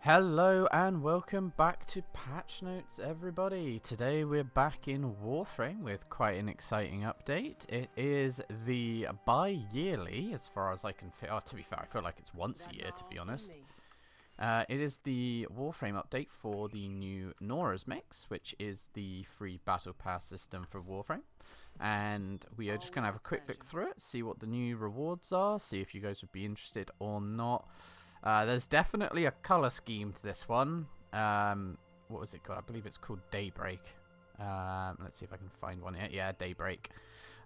Hello and welcome back to Patch Notes, everybody. Today we're back in Warframe with quite an exciting update. It is the bi-yearly, as far as I can feel. Oh, to be fair, I feel like it's once a year, to be honest. It is the Warframe update for the new Nora's Mix, which is the free Battle Pass system for Warframe. And we are just going to have a quick look through it, see what the new rewards are, see if you guys would be interested or not. There's definitely a colour scheme to this one. What was it called? I believe it's called Daybreak. Let's see if I can find one here. Yeah, Daybreak.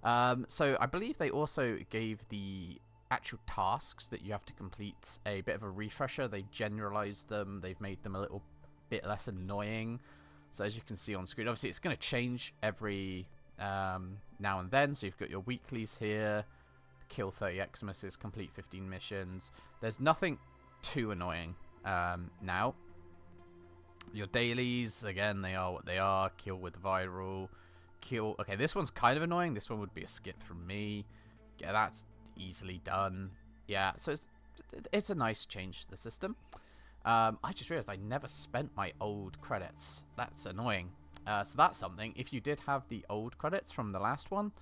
So I believe they also gave the actual tasks that you have to complete a bit of a refresher. They've generalized them. They've made them a little bit less annoying. So as you can see on screen, obviously it's going to change every now and then. So you've got your weeklies here. Kill 30 Xmas, complete 15 missions. There's nothing too annoying now. Your dailies, again, they are what they are. Kill with viral. Kill. Okay, this one's kind of annoying. This one would be a skip from me. Yeah, that's easily done. Yeah, so it's a nice change to the system. I just realized I never spent my old credits. That's annoying. So that's something. If you did have the old credits from the last one,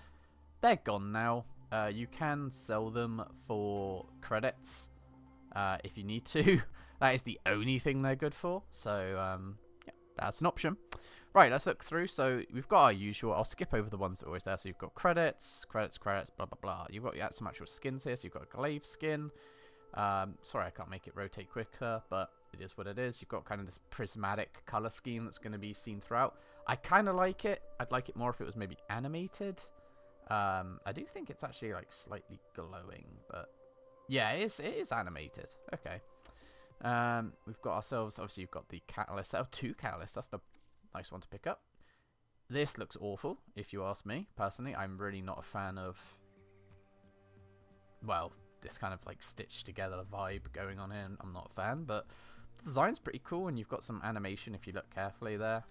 they're gone now. You can sell them for credits if you need to. That is the only thing they're good for. So, yeah, that's an option. Right, let's look through. So, we've got our usual. I'll skip over the ones that are always there. So, you've got credits, blah, blah, blah. You've got some actual skins here. So, you've got a glaive skin. Sorry, I can't make it rotate quicker, but it is what it is. You've got kind of this prismatic color scheme that's going to be seen throughout. I kind of like it. I'd like it more if it was maybe animated. I do think it's actually like slightly glowing, but yeah, it is animated. Okay. We've got ourselves, obviously you've got the catalyst. Oh, 2 catalysts. That's the nice one to pick up. This looks awful, if you ask me. Personally, I'm really not a fan of, well, this kind of like stitched together vibe going on here. I'm not a fan, but the design's pretty cool, and you've got some animation if you look carefully there.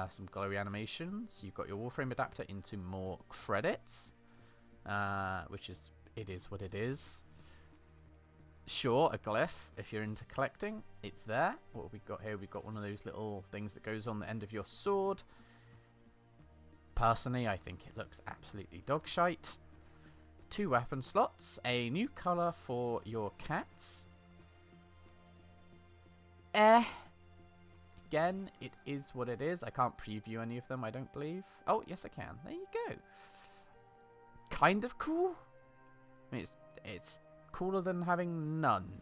Some glowy animations. You've got your Warframe adapter into more credits, which is, it is what it is. Sure, a glyph, if you're into collecting, it's there. What have we got here? We've got one of those little things that goes on the end of your sword. Personally, I think it looks absolutely dog shite. 2 weapon slots, a new colour for your cats. Again, it is what it is. I can't preview any of them, I don't believe. Oh, yes I can. There you go. Kind of cool. I mean, it's cooler than having none.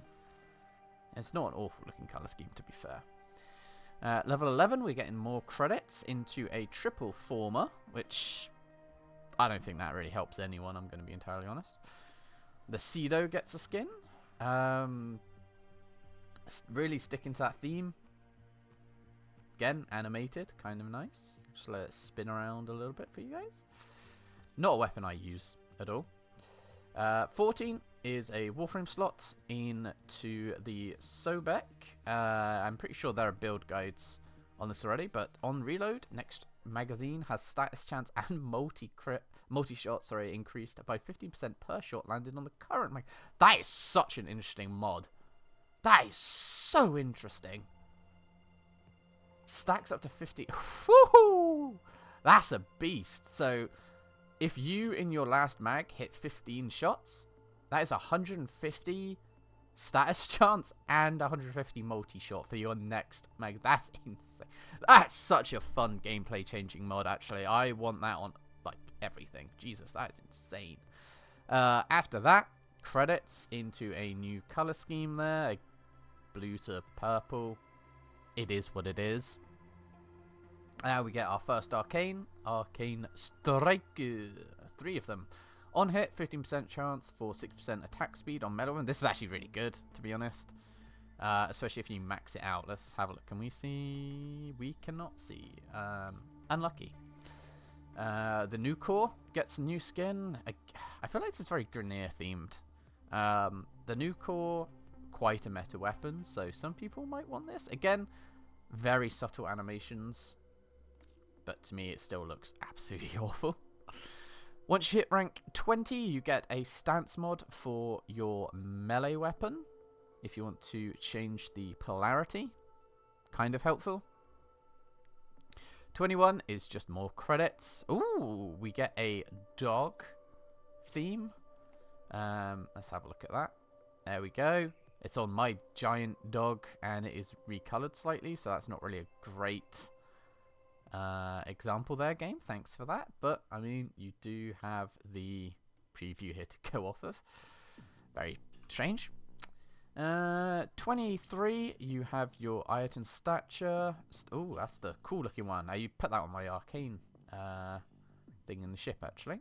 It's not an awful looking colour scheme, to be fair. Level 11, we're getting more credits into a triple former, which I don't think that really helps anyone, I'm going to be entirely honest. The Cedo gets a skin. Really sticking to that theme. Again, animated, kind of nice. Just let it spin around a little bit for you guys. Not a weapon I use at all. 14 is a Warframe slot into the Sobek. I'm pretty sure there are build guides on this already, but on reload, next magazine has status chance and multi-shot, increased by 15% per shot landed on the current mag. That is such an interesting mod. That is so interesting. Stacks up to 50. Woohoo! That's a beast. So, if you in your last mag hit 15 shots, that is 150 status chance and 150 multi-shot for your next mag. That's insane. That's such a fun gameplay changing mod, actually. I want that on, like, everything. Jesus, that is insane. After that, credits into a new color scheme there. Blue to purple. It is what it is. We get our first Arcane Strike. 3 of them. On hit, 15% chance for 6% attack speed on melee. This is actually really good, to be honest. Especially if you max it out. Let's have a look. Can we see? We cannot see. Unlucky. The new core gets a new skin. I feel like this is very Grineer themed. The new core, quite a meta weapon, so some people might want this. Again, very subtle animations, but to me it still looks absolutely awful. Once you hit rank 20, you get a stance mod for your melee weapon. if you want to change the polarity. Kind of helpful. 21 is just more credits. Ooh, we get a dog theme. Let's have a look at that. There we go. It's on my giant dog, and it is recolored slightly, so that's not really a great example there, game. Thanks for that. But, I mean, you do have the preview here to go off of. Very strange. 23, you have your item stature. Oh, that's the cool looking one. Now, you put that on my arcane thing in the ship, actually.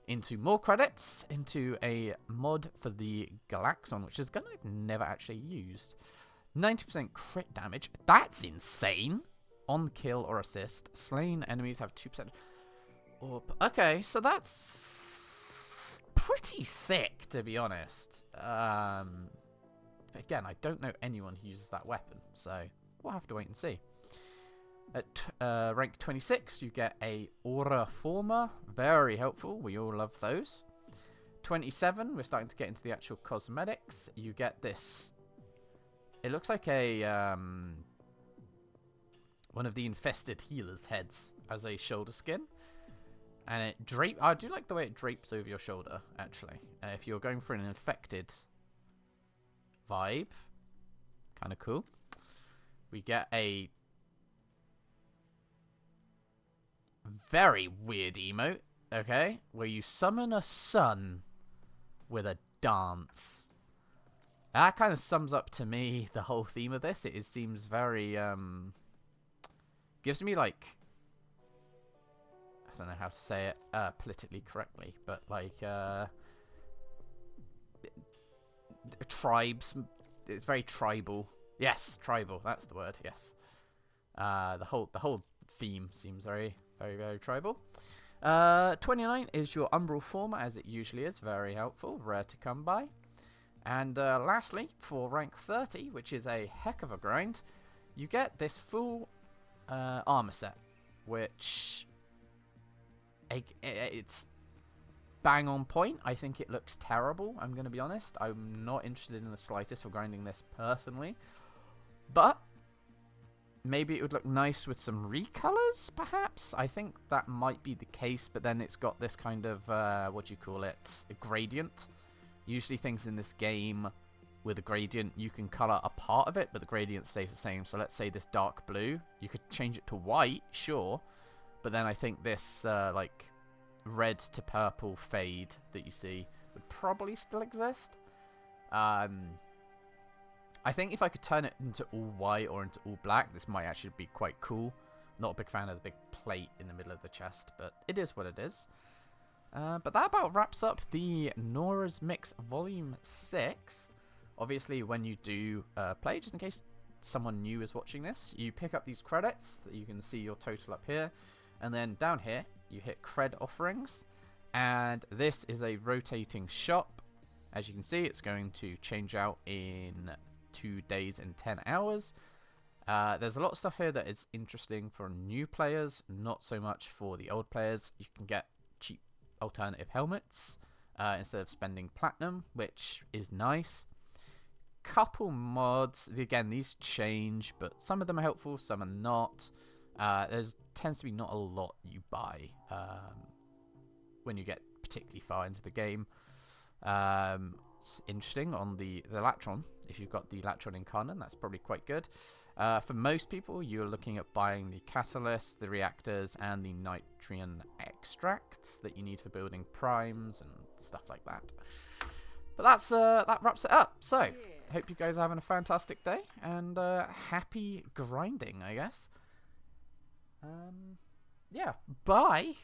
Into more credits, into a mod for the Galaxon, which is gun I've never actually used. 90% crit damage. That's insane. On kill or assist. Slain enemies have 2%. Okay, so that's pretty sick, to be honest. But again, I don't know anyone who uses that weapon, so we'll have to wait and see. At rank 26, you get a Aura Former. Very helpful. We all love those. 27, we're starting to get into the actual cosmetics. You get this. It looks like a one of the infested healer's heads as a shoulder skin. And it I do like the way it drapes over your shoulder, actually. If you're going for an infected vibe. Kind of cool. We get a very weird emote, okay, where you summon a sun with a dance. That kind of sums up to me the whole theme of this. It seems very gives me like, I don't know how to say it politically correctly, but like tribes. It's very tribal. Yes, tribal. That's the word. Yes. The whole theme seems very tribal. 29 is your Umbral Former, as it usually is. Very helpful. Rare to come by. And lastly, for rank 30, which is a heck of a grind, you get this full armor set, which it's bang on point. I think it looks terrible, I'm going to be honest. I'm not interested in the slightest for grinding this personally. But maybe it would look nice with some recolors, perhaps? I think that might be the case, but then it's got this kind of, what do you call it? A gradient. Usually things in this game with a gradient, you can color a part of it, but the gradient stays the same. So let's say this dark blue, you could change it to white, sure. But then I think this, like, red to purple fade that you see would probably still exist. I think if I could turn it into all white or into all black, this might actually be quite cool. Not a big fan of the big plate in the middle of the chest, but it is what it is. But that about wraps up the Nora's Mix Volume 6. Obviously, when you do play, just in case someone new is watching this, you pick up these credits that you can see your total up here. And then down here, you hit cred offerings. And this is a rotating shop. As you can see, it's going to change out in 2 days and 10 hours. There's a lot of stuff here that is interesting for new players, not so much for the old players. You can get cheap alternative helmets instead of spending platinum, which is nice. Couple mods, again, these change, but some of them are helpful, some are not. There's tends to be not a lot you buy when you get particularly far into the game. It's interesting on the Latron. If you've got the Latron Incarnate, that's probably quite good. For most people, you're looking at buying the catalyst, the reactors, and the nitrogen extracts that you need for building primes and stuff like that. But that's that wraps it up. So, hope you guys are having a fantastic day, and happy grinding, I guess. Yeah, bye.